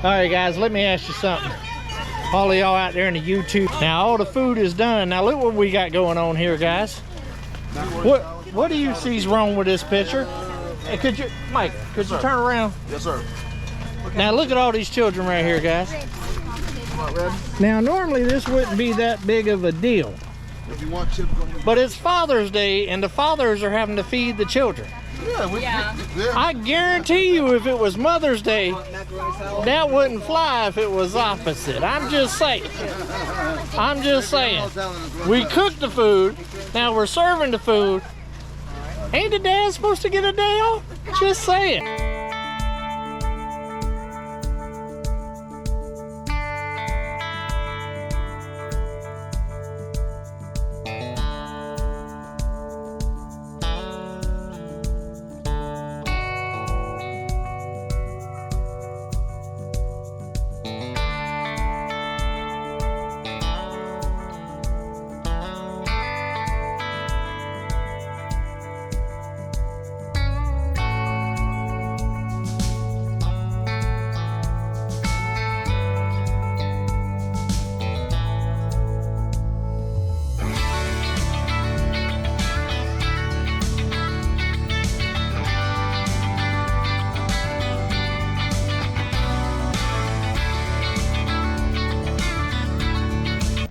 Alright guys, let me ask you something. All of y'all out there in the YouTube. Now all the food is done. Now look what we got going on here, guys. What do you see is wrong with this picture? Hey, could you, Mike, could you turn around? Yes, sir. Now look at all these children right here, guys. Now normally this wouldn't be that big of a deal. If you want chips, but it's Father's Day and the fathers are having to feed the children. Yeah. I guarantee you if it was Mother's Day, that wouldn't fly if it was opposite. I'm just saying. I'm just saying. We cooked the food, now we're serving the food. Ain't the dad supposed to get a day off? Just saying.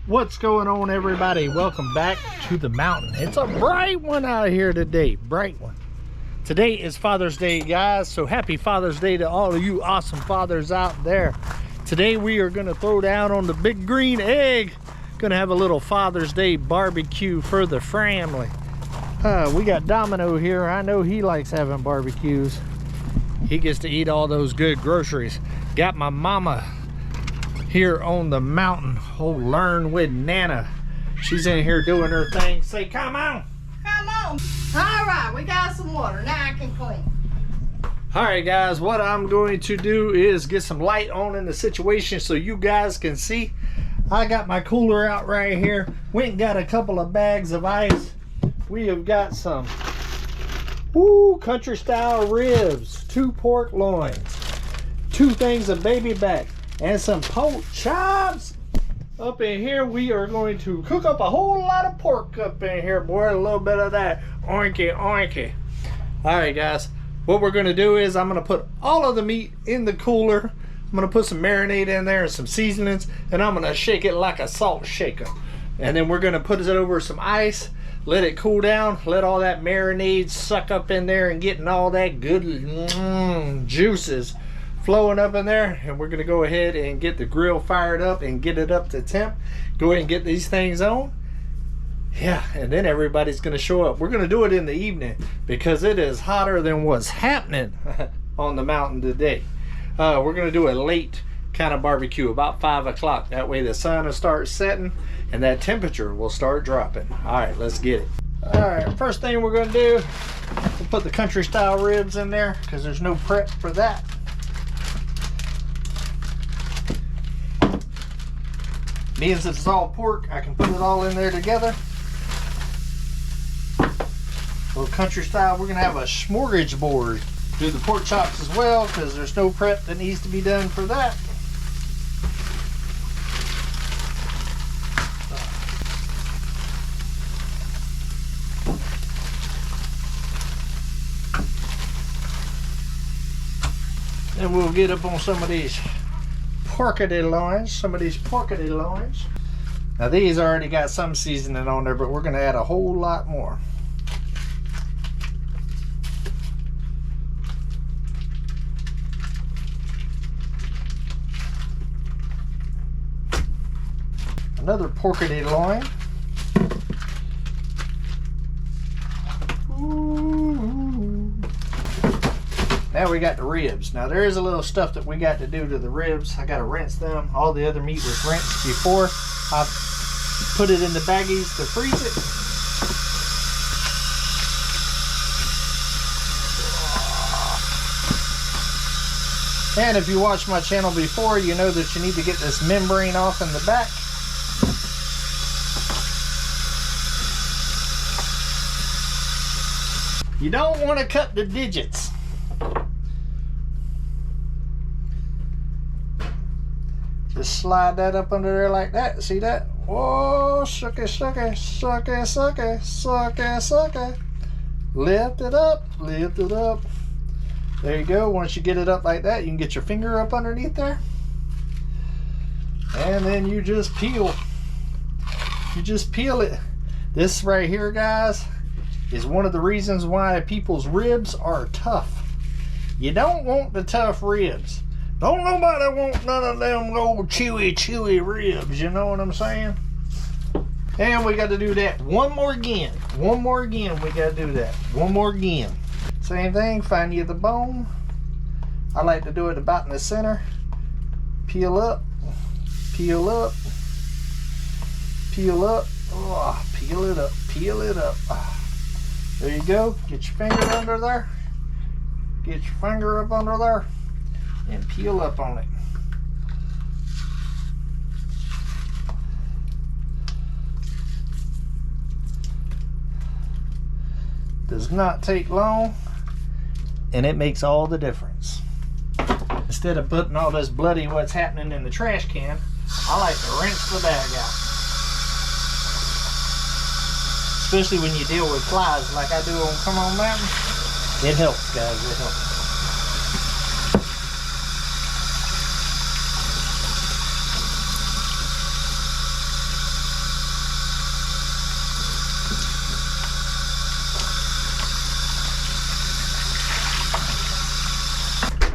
What's going on, everybody? Welcome back to the mountain. It's a bright one out here today, bright one. Today is Father's Day, guys, so happy Father's Day to all of you awesome fathers out there. Today we are gonna throw down on the big green egg. Gonna have a little Father's Day barbecue for the family. We got Domino here. I know he likes having barbecues. He gets to eat all those good groceries. Got my mama here on the mountain. Oh, learn with Nana. She's in here doing her thing. Say, come on. Come on. All right, we got some water. Now I can clean. All right, guys, what I'm going to do is get some light on in the situation so you guys can see. I got my cooler out right here. Went and got a couple of bags of ice. We have got some country style ribs, 2 pork loins, 2 things of baby back, and some pork chops. Up in here, we are going to cook up a whole lot of pork up in here, boy. A little bit of that oinky oinky. All right, guys, what we're gonna do is I'm gonna put all of the meat in the cooler. I'm gonna put some marinade in there and some seasonings, and I'm gonna shake it like a salt shaker. And then we're gonna put it over some ice, let it cool down, let all that marinade suck up in there and getting all that good juices flowing up in there. And we're gonna go ahead and get the grill fired up and get it up to temp. Go ahead and get these things on. Yeah, and then everybody's gonna show up. We're gonna do it in the evening because it is hotter than what's happening on the mountain today. We're gonna do a late kind of barbecue, about 5 o'clock. That way the sun will start setting and that temperature will start dropping. All right, let's get it. All right, first thing we're gonna do, we'll put the country style ribs in there because there's no prep for that. Being since it's all pork, I can put it all in there together. A little country style. We're gonna have a smorgasbord. Do the pork chops as well because there's no prep that needs to be done for that. Then we'll get up on some of these porkity loins. Now these already got some seasoning on there, but we're going to add a whole lot more. Another porkity loin. Now we got the ribs. Now there is a little stuff that we got to do to the ribs. I got to rinse them. All the other meat was rinsed before I put it in the baggies to freeze it. And if you watched my channel before, you know that you need to get this membrane off in the back. You don't want to cut the digits. Just slide that up under there like that. See that? Whoa, suck it, suck it, suck it, suck it, suck it, suck it. Lift it up, lift it up. There you go. Once you get it up like that, you can get your finger up underneath there. And then you just peel. You just peel it. This right here, guys, is one of the reasons why people's ribs are tough. You don't want the tough ribs. Don't nobody want none of them old chewy ribs, you know what I'm saying? And we got to do that one more again. One more again, we got to do that. One more again. Same thing, find you the bone. I like to do it about in the center. Peel up, peel up, peel up. Oh, peel it up, peel it up. There you go. Get your finger under there. Get your finger up under there and peel up on it. Does not take long, and it makes all the difference. Instead of putting all this bloody what's happening in the trash can, I like to rinse the bag out. Especially when you deal with flies like I do on Come On Mountain. It helps, guys, it helps.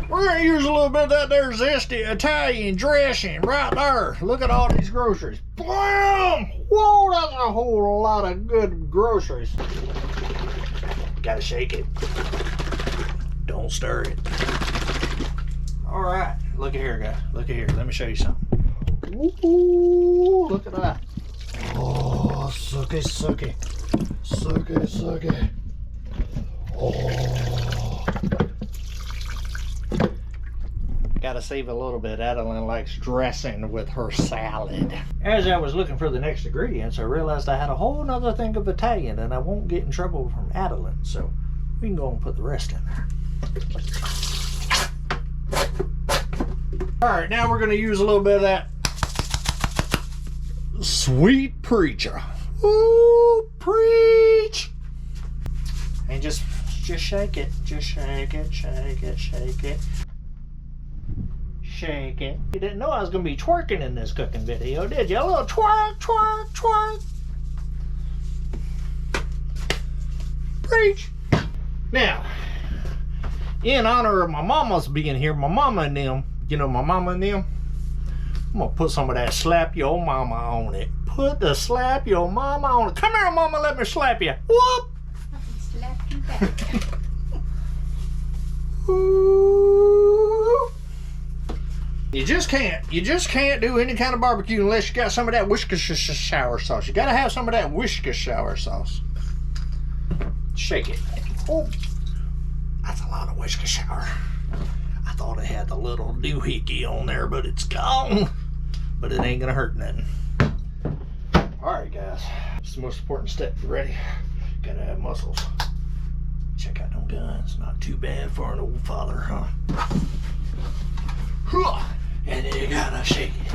We're gonna use a little bit of that there zesty Italian dressing right there. Look at all these groceries. Blam! Whoa, that's a whole lot of good groceries. Gotta shake it. Don't stir it. All right, look at here, guys. Look at here. Let me show you something. Ooh, look at that. Oh, suck it, suck it. Suck it, suck it. Oh. Gotta save a little bit. Adeline likes dressing with her salad. As I was looking for the next ingredients, I realized I had a whole nother thing of Italian and I won't get in trouble from Adeline, so we can go and put the rest in there. Alright, now we're gonna use a little bit of that sweet preacher. Ooh, preach! And just shake it. Just shake it, shake it, shake it. Shake it. You didn't know I was going to be twerking in this cooking video, did you? A little twerk, twerk, twerk. Preach. Now, in honor of my mama's being here, my mama and them, you know my mama and them, I'm going to put some of that slap your mama on it. Put the slap your mama on it. Come here, mama, let me slap you. Whoop. I can slap you back. Ooh. You just can't do any kind of barbecue unless you got some of that Worcestershire sauce. You gotta have some of that Worcestershire sauce. Shake it. Oh, that's a lot of Worcestershire. I thought it had the little doohickey on there, but it's gone. But it ain't gonna hurt nothing. All right, guys. It's the most important step. You ready? Gotta have muscles. Check out them guns. Not too bad for an old father, huh? And you gotta shake it,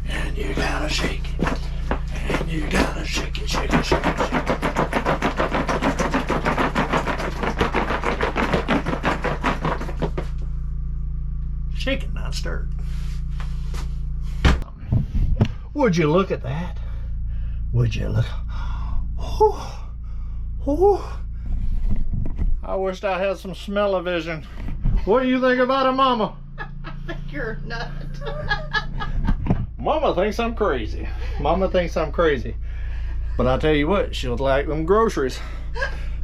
and you gotta shake it, and you gotta shake it, shake it, shake it, shake it. Shake it, not stir it. Would you look at that? Would you look? Oh, oh. I wished I had some smell-o-vision. What do you think about it, Mama? You're a nut. Mama thinks I'm crazy. Mama thinks I'm crazy. But I'll tell you what, she'll like them groceries.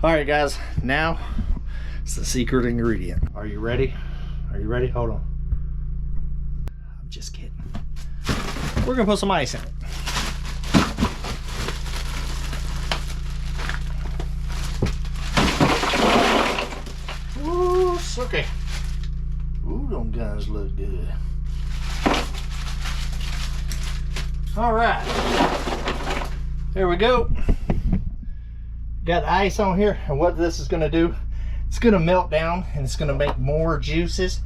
All right, guys, now it's the secret ingredient. Are you ready? Are you ready? Hold on. I'm just kidding. We're gonna put some ice in it. Ooh, okay. Ooh, them guns look good. All right, there we go. Got the ice on here, and what this is gonna do, it's gonna melt down and it's gonna make more juices.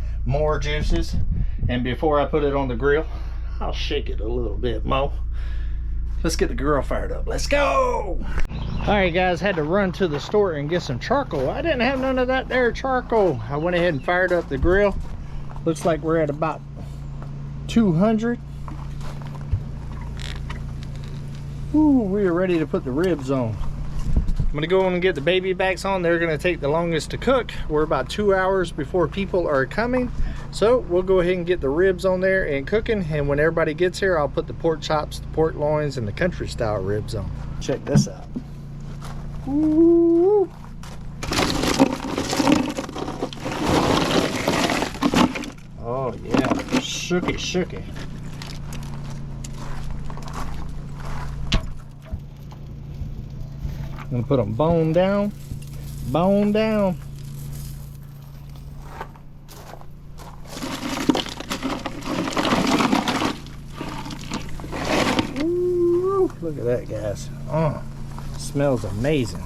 And before I put it on the grill, I'll shake it a little bit, Mo. Let's get the grill fired up. Let's go! Alright guys, had to run to the store and get some charcoal. I didn't have none of that there charcoal. I went ahead and fired up the grill. Looks like we're at about 200. Ooh, we are ready to put the ribs on. I'm gonna go on and get the baby backs on. They're gonna take the longest to cook. We're about 2 hours before people are coming. So we'll go ahead and get the ribs on there and cooking. And when everybody gets here, I'll put the pork chops, the pork loins, and the country style ribs on. Check this out. Ooh. Oh yeah, shooky. I'm gonna put them bone down. Ooh, look at that, guys. Oh, smells amazing.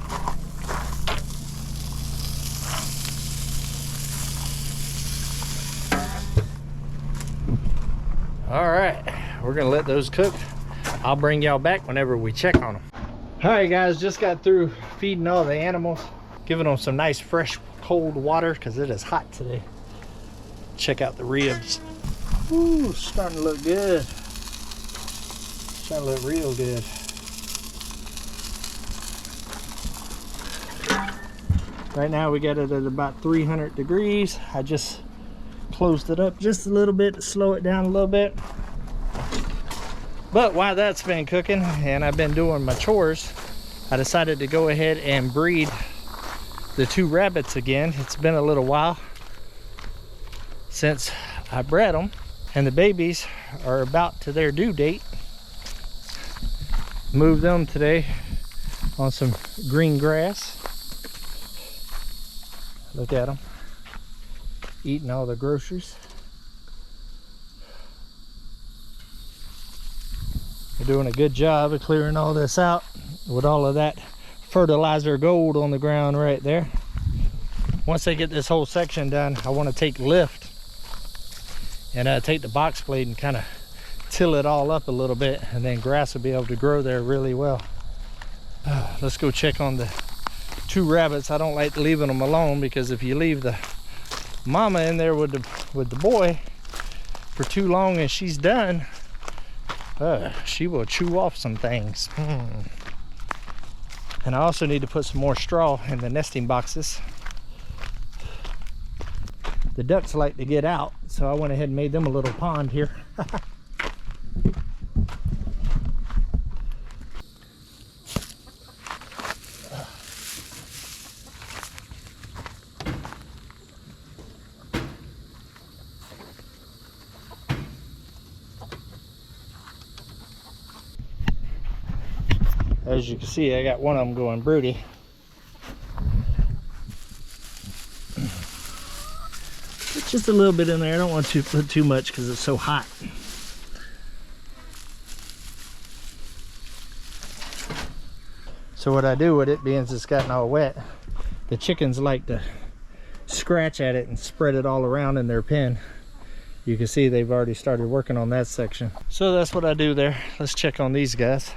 All right, we're gonna let those cook. I'll bring y'all back whenever we check on them. All right guys, just got through feeding all the animals, giving them some nice fresh cold water because it is hot today. Check out the ribs. Ooh, starting to look good. Starting to look real good. Right now we got it at about 300 degrees. I just closed it up just a little bit to slow it down a little bit. But while that's been cooking and I've been doing my chores, I decided to go ahead and breed the 2 rabbits again. It's been a little while since I bred them, and the babies are about to their due date. Moved them today on some green grass. Look at them, eating all the groceries. They're doing a good job of clearing all this out with all of that fertilizer gold on the ground right there. Once they get this whole section done, I want to take lift and take the box blade and kind of till it all up a little bit, and then grass will be able to grow there really well. Let's go check on the 2 rabbits. I don't like leaving them alone, because if you leave the mama in there with the boy for too long and she's done, she will chew off some things. And I also need to put some more straw in the nesting boxes. The ducks like to get out, so I went ahead and made them a little pond here. As you can see, I got one of them going broody. Just a little bit in there. I don't want to put too much because it's so hot. So what I do with it, being it's gotten all wet, the chickens like to scratch at it and spread it all around in their pen. You can see they've already started working on that section. So that's what I do there. Let's check on these guys.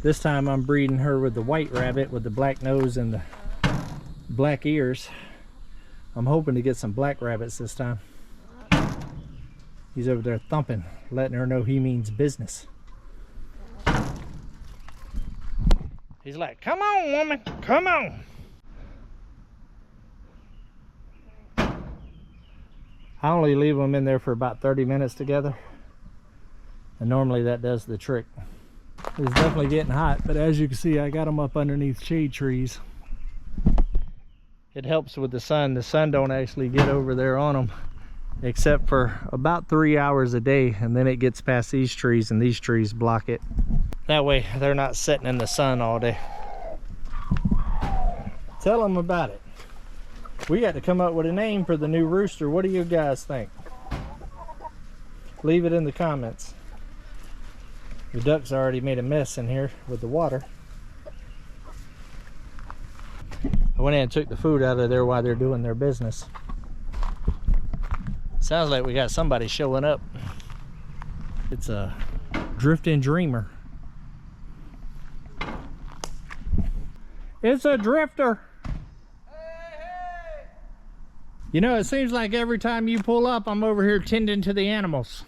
This time I'm breeding her with the white rabbit with the black nose and the black ears. I'm hoping to get some black rabbits this time. He's over there thumping, letting her know he means business. He's like, come on, woman, come on. I only leave them in there for about 30 minutes together, and normally that does the trick. It's definitely getting hot, but as you can see, I got them up underneath shade trees. It helps with the sun. The sun don't actually get over there on them except for about 3 hours a day, and then it gets past these trees and these trees block it. That way they're not sitting in the sun all day. Tell them about it. We got to come up with a name for the new rooster. What do you guys think? Leave it in the comments. The ducks already made a mess in here with the water. I went in and took the food out of there while they're doing their business. Sounds like we got somebody showing up. It's a drifting dreamer. It's a drifter. You know, it seems like every time you pull up, I'm over here tending to the animals.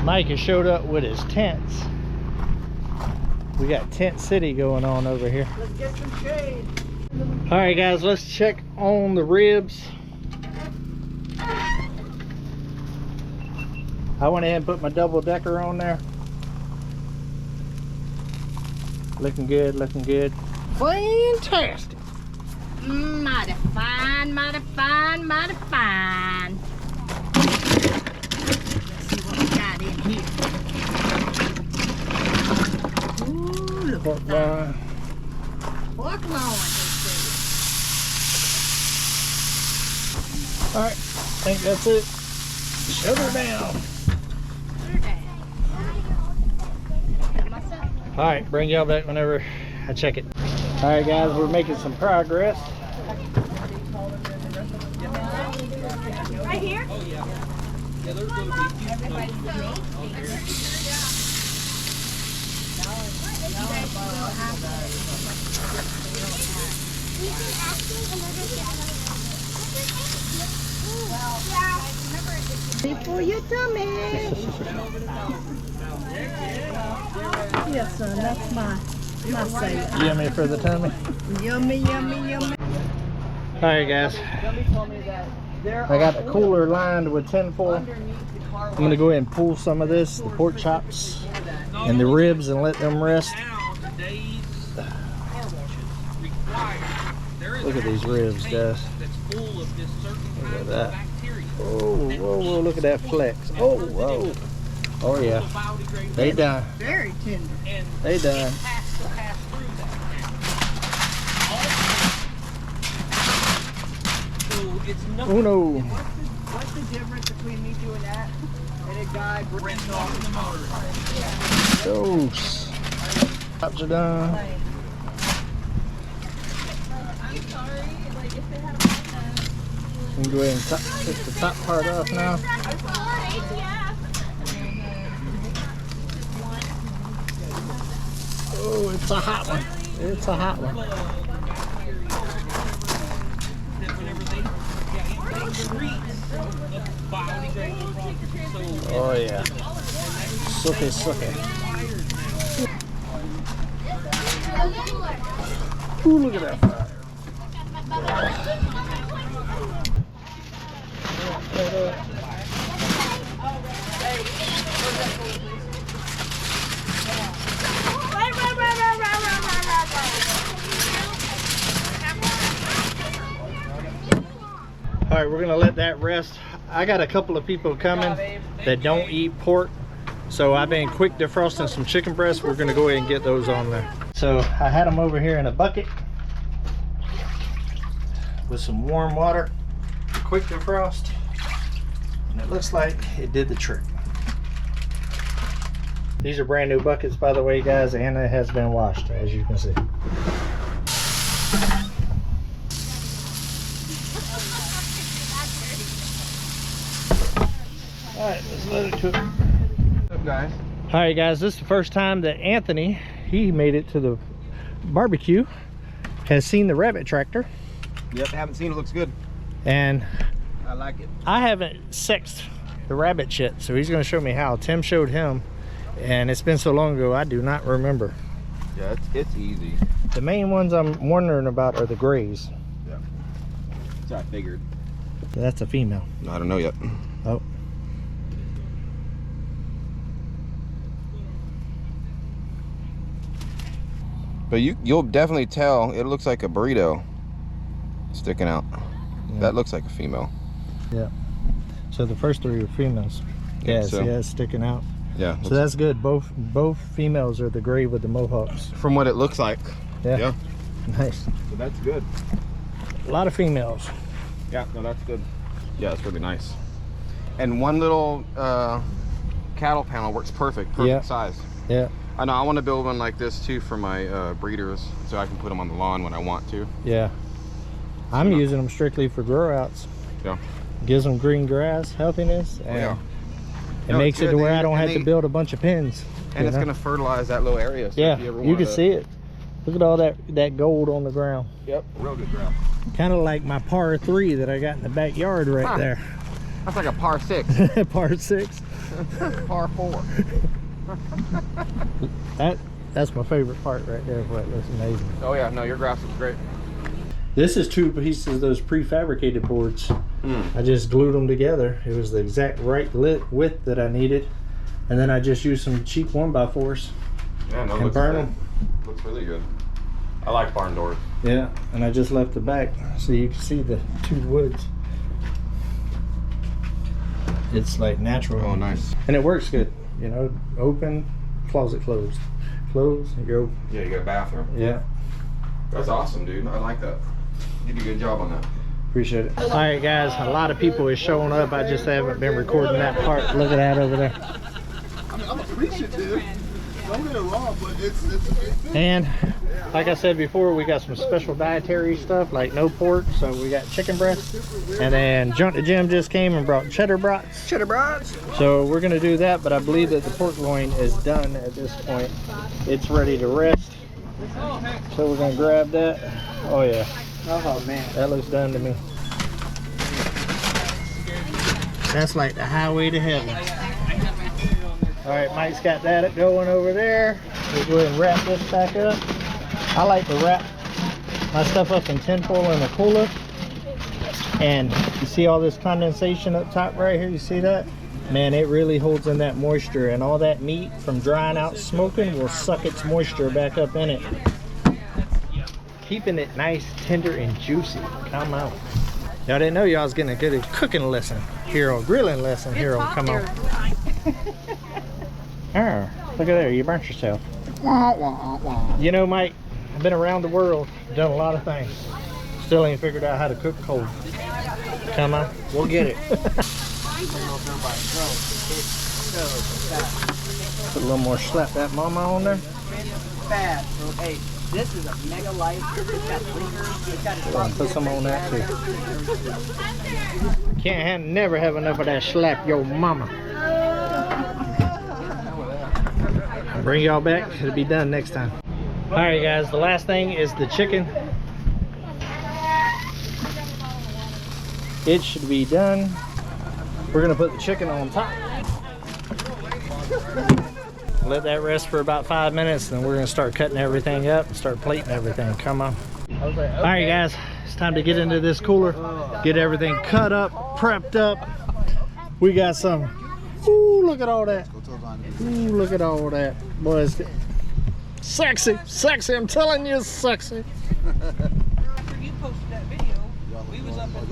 Mike has showed up with his tents. We got Tent City going on over here. Let's get some shade. All right, guys, let's check on the ribs. I went ahead and put my double decker on there. Looking good, looking good. Fantastic. Mighty fine, mighty fine, mighty fine. Let's see what we got in here. Ooh, look Pork at that. loin. Pork loin, All right, I think that's it. Shut her down. All right, bring y'all back whenever I check it. All right, guys, we're making some progress. Right here? Oh yeah. Yeah, there's gonna be Everybody's for your tummy. Yes, son, that's my savior. Yummy for the tummy. Yummy, yummy, yummy. All right, guys. I got the cooler lined with tinfoil. I'm gonna go ahead and pull some of this, the pork chops and the ribs, and let them rest. Look at these ribs, guys. Look at that. Oh, whoa, whoa, look at that flex. Oh, whoa. Oh, yeah. They done. Very tender. They done. Uno. What's the difference between me doing that and a guy bringing off the motor? Those. Chops are done. We can go ahead and take the top part off now. Oh, it's a hot one. It's a hot one. Oh yeah. Sucky, sucky. Ooh, look at that fire. All right, we're gonna let that rest. I got a couple of people coming that don't eat pork, so I've been quick defrosting some chicken breasts. We're gonna go ahead and get those on there. So I had them over here in a bucket with some warm water, quick defrost, and it looks like it did the trick. These are brand new buckets, by the way, guys, and it has been washed, as you can see. All right, let's let it cook. What's up, guys? All right, guys, this is the first time that Anthony, he made it to the barbecue, has seen the rabbit tractor. Yep, haven't seen it. Looks good. And I like it. I haven't sexed the rabbit yet, so he's gonna show me how. Tim showed him, and it's been so long ago, I do not remember. Yeah, it's easy. The main ones I'm wondering about are the grays. Yeah. So I figured. That's a female. I don't know yet. Oh. But you'll definitely tell. It looks like a burrito sticking out. Yeah. That looks like a female. Yeah. So the first three are females. Yeah, so. see, that's sticking out. Yeah. So that's good. Both females are the gray with the mohawks. From what it looks like. Yeah. Yeah. Nice. So that's good. A lot of females. Yeah, no, that's good. Yeah, it's really nice. And one little cattle panel works perfect Yeah. size. Yeah. I know, I want to build one like this too for my breeders, so I can put them on the lawn when I want to. Yeah. I'm using them strictly for grow outs. Yeah. Gives them green grass, healthiness, and Yeah. it No, makes it's it to good. where I don't And have to they- build a bunch of pens. And it's know? going to fertilize that little area. So Yeah, if you, ever you can wanted see it. Look at all that gold on the ground. Yep. Real good ground. Kind of like my par 3 that I got in the backyard right Huh. there. That's like a par 6. Par 6. Par 4. That's my favorite part right there. But that's amazing. Oh yeah, no, your grass is great. This is 2 pieces of those prefabricated boards. I just glued them together. It was the exact right width that I needed, and then I just used some cheap 1x4s. Yeah, no, And looks burn good. them. Looks really good. I like barn doors. Yeah, and I just left the back so you can see the 2 woods. It's like natural. Oh, nice. And it works good. You know, open, closet closed. Close, and you're open. Yeah, you got a bathroom. Yeah, That's awesome, dude. I like that. You did a good job on that. appreciate it. All right, guys, a lot of people is showing up. I just haven't been recording that part. Look at that over there. I'm appreciative. Don't get it wrong, but it's a big thing. And like I said before, we got some special dietary stuff like no pork, so we got chicken breast. And then Junk the Jim just came and brought cheddar brats. Cheddar brats. So we're gonna do that, but I believe that the pork loin is done at this point. It's ready to rest. So we're gonna grab that. Oh yeah, Oh man. that looks done to me. That's like the highway to heaven. All right, Mike's got that going over there. We'll go ahead and wrap this back up. I like to wrap my stuff up in tinfoil in the cooler. And you see all this condensation up top right here? You see that? Man, it really holds in that moisture, and all that meat from drying out smoking will suck its moisture back up in it. Keeping it nice, tender, and juicy. Come on. Y'all didn't know y'all was getting a good cooking lesson here on grilling lesson here on Come On. Oh, look at there, you burnt yourself. You know, Mike, I've been around the world, done a lot of things. Still ain't figured out how to cook cold. Come on, we'll get it. Put a little more slap that mama on there. Bad. So hey, this is a mega light. It's got fingers. It's got its Put some on that too. Never have enough of that slap your mama. I'll bring y'all back. It'll be done next time. All right, guys. The last thing is the chicken. It should be done. We're gonna put the chicken on top. Let that rest for about 5 minutes, then we're gonna start cutting everything up and start plating everything. Come on. All right, guys, it's time to get into this cooler, get everything cut up, prepped up. We got some. Ooh, look at all that. Ooh, look at all that. Boy, it's sexy, sexy. I'm telling you, it's sexy. After you posted that video, we was up at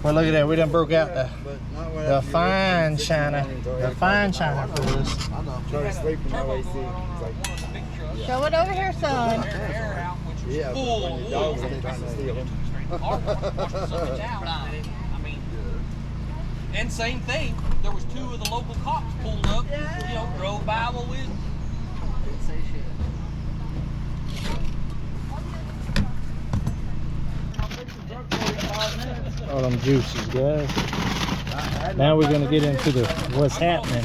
Well, look at that. We done broke out the fine china. The fine china for this. Show it over here, son. Yeah, but when your dogs ain't trying to steal them. And same thing, there was 2 of the local cops pulled up, you know, drove by with. All them juices, guys. Now we're gonna get into the what's happening.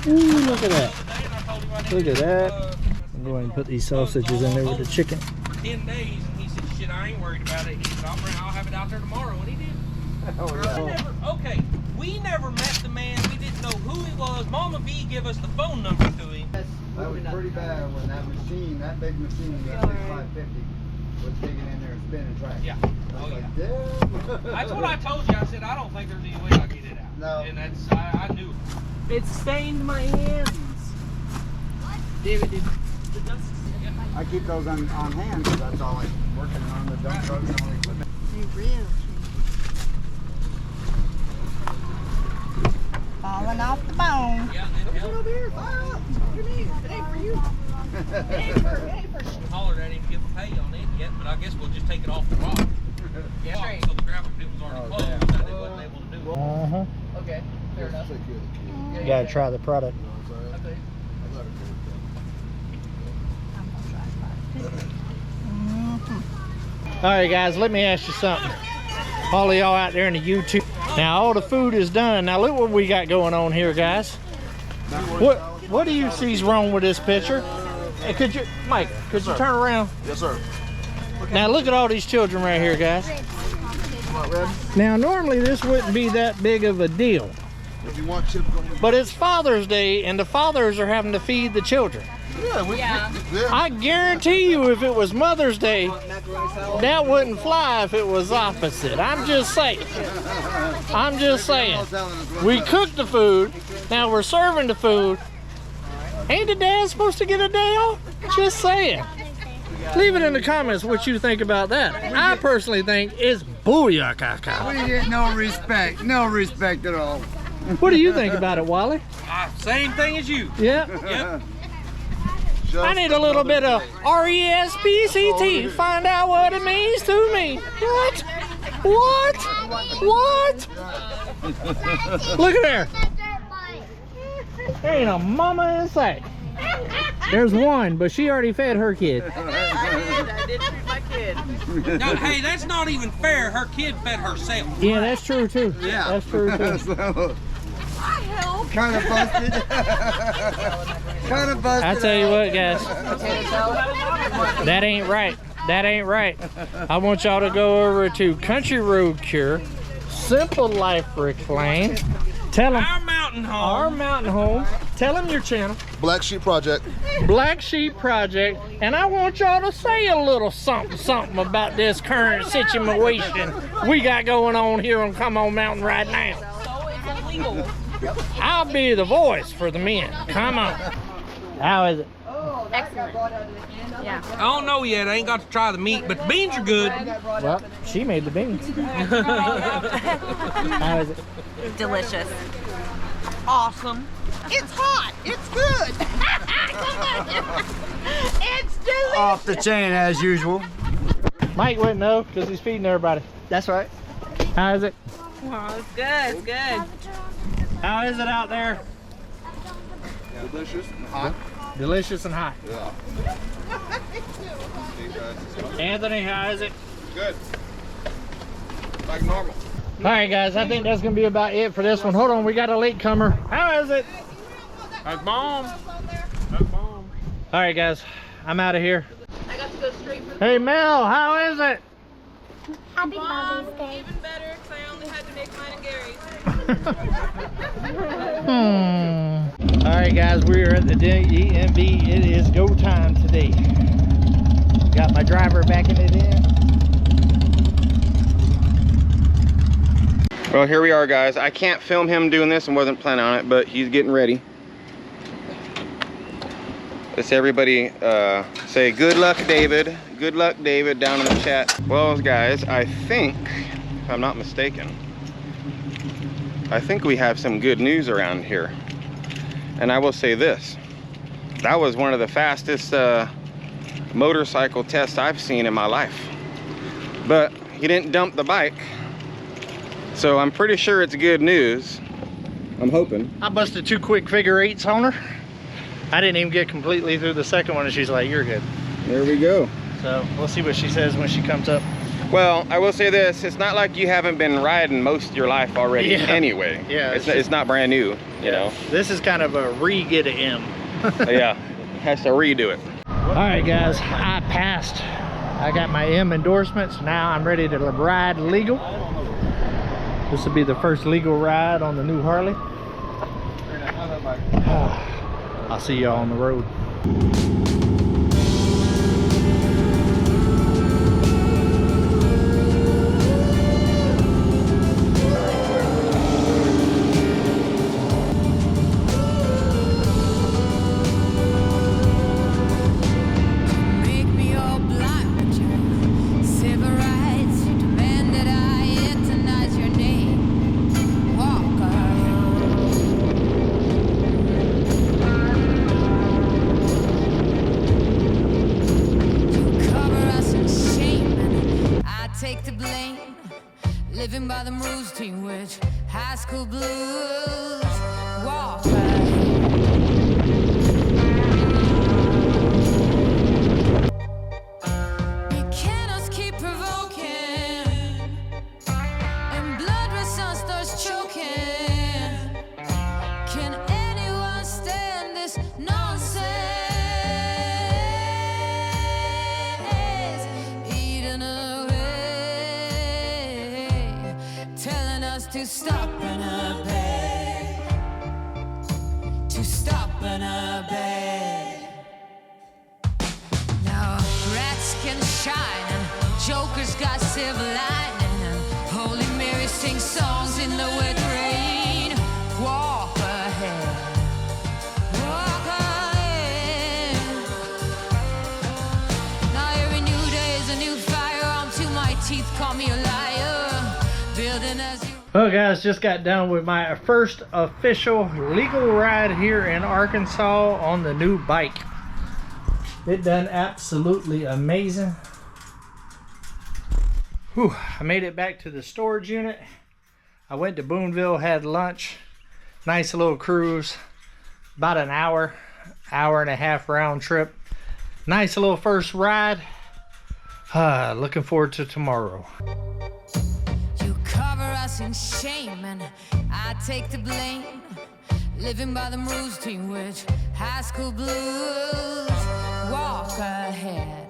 Ooh, look at that. Look at that. I'm going to put these sausages in there with the chicken. 10 days, and he said, shit, I ain't worried about it. He said, I'll have it out there tomorrow, and he did. Okay, we never met the man. We didn't know who he was. Mama B gave us the phone number to him. That was pretty bad when that machine, that big machine, that big 550, was digging in there and spinning track. Yeah. I was Oh, like, yeah. damn. That's what I told you. I said, I don't think there's any way I'll get it out. No. And that's, I knew it. It stained my hands. David, did the dust? I keep those on hand because that's all I'm working on, the dump trucks and all the equipment. They real. Falling off the bone. Yeah, and Get over here, fire up. Come here. It ain't for you. It ain't for hollered at him to give a pay on it yet, but I guess we'll just take it off the rock. Yeah, Straight. so the gravel pit was already closed, yeah. so they wasn't able to do it. Uh-huh. Okay, fair enough. You gotta try the product. Okay. All right, guys, let me ask you something. All of y'all out there in the YouTube. Now, all the food is done. Now, look what we got going on here, guys. What do you see's wrong with this picture? Hey, could you, Mike, could you turn around? Yes, sir. Now, look at all these children right here, guys. Now, normally this wouldn't be that big of a deal. If you want chips, But it's Father's Day, and the fathers are having to feed the children. yeah. I guarantee you if it was Mother's Day, that wouldn't fly if it was opposite. I'm just saying. I'm just saying. We cooked the food, now we're serving the food. Ain't the dad supposed to get a day off? Just saying. Leave it in the comments what you think about that. I personally think it's booyah. We get no respect at all. What do you think about it, Wally? Same thing as you. Yeah? Yep. I need a little bit of R-E-S-P-C-T. Find out what it means to me. What? What? What? Look at there. There ain't a mama in sight. There's one, but she already fed her kid. I did feed my kid. No, hey, that's not even fair. Her kid fed herself. Yeah, that's true too. Yeah. That's true too. Kind of busted. Kind of busted. I tell you what, guys. That ain't right. That ain't right. I want y'all to go over to Country Road Cure, Simple Life Reclaim. Tell them Our mountain home. our mountain home. Tell them your channel. Black Sheep Project. Black Sheep Project, and I want y'all to say a little something about this current situation we got going on here on Come On Mountain right now. So it's illegal. I'll be the voice for the men. Come on. How is it? Excellent. Yeah. I don't know yet. I ain't got to try the meat, but the beans are good. Well, she made the beans. How is it? Delicious. Awesome. It's hot. It's good. It's delicious. Off the chain as usual. Mike wouldn't know because he's feeding everybody. That's right. How is it? Oh, it's good. It's good. How is it out there? Delicious and hot. Delicious and hot. Yeah. Anthony, how is it? Good. Like normal. All right, guys, I think that's going to be about it for this one. Hold on, we got a latecomer. How is it? That's bomb. All right, guys, I'm out of here. I got to go straight for Hey, Mel, how is it? Happy Father's Day. even better because I only had to make mine and Gary's. All right, guys, we are at the DMV. It is go time today. Got my driver backing it in. Well, here we are, guys. I can't film him doing this and wasn't planning on it, but he's getting ready. Let's everybody say good luck, David. Good luck, David, down in the chat. Well, guys, I think, if I'm not mistaken, I think we have some good news around here. And I will say this. That was one of the fastest motorcycle tests I've seen in my life. But he didn't dump the bike. So I'm pretty sure it's good news. I'm hoping. I busted 2 quick figure eights on her. I didn't even get completely through the second one, and she's like, "You're good." There we go. So we'll see what she says when she comes up. Well, I will say this. It's not like you haven't been riding most of your life already anyway. Yeah. It's not brand new, you know. This is kind of a re-get a M. Yeah. Has to redo it. All right, guys, I passed. I got my M endorsements. Now I'm ready to ride legal. This will be the first legal ride on the new Harley. I'll see y'all on the road. Take the blame, living by them rules, teen witch, high school blues, walk right. You cannot keep provoking. to stop in a bed. To stop in a bed. Now rats can shine and jokers got silver lining and Holy Mary sings songs in the wet rain. Walk ahead. Walk ahead. Now every new day is a new fire. Until my teeth call me a liar. Building as you. Well guys, just got done with my first official legal ride here in Arkansas on the new bike. It done absolutely amazing. Whew, I made it back to the storage unit. I went to Boonville, had lunch. Nice little cruise. About an hour and a half round trip. Nice little first ride. Looking forward to tomorrow. You cover us in shame and I take the blame. Living by the rules, teen witch, high school blues. Walk ahead.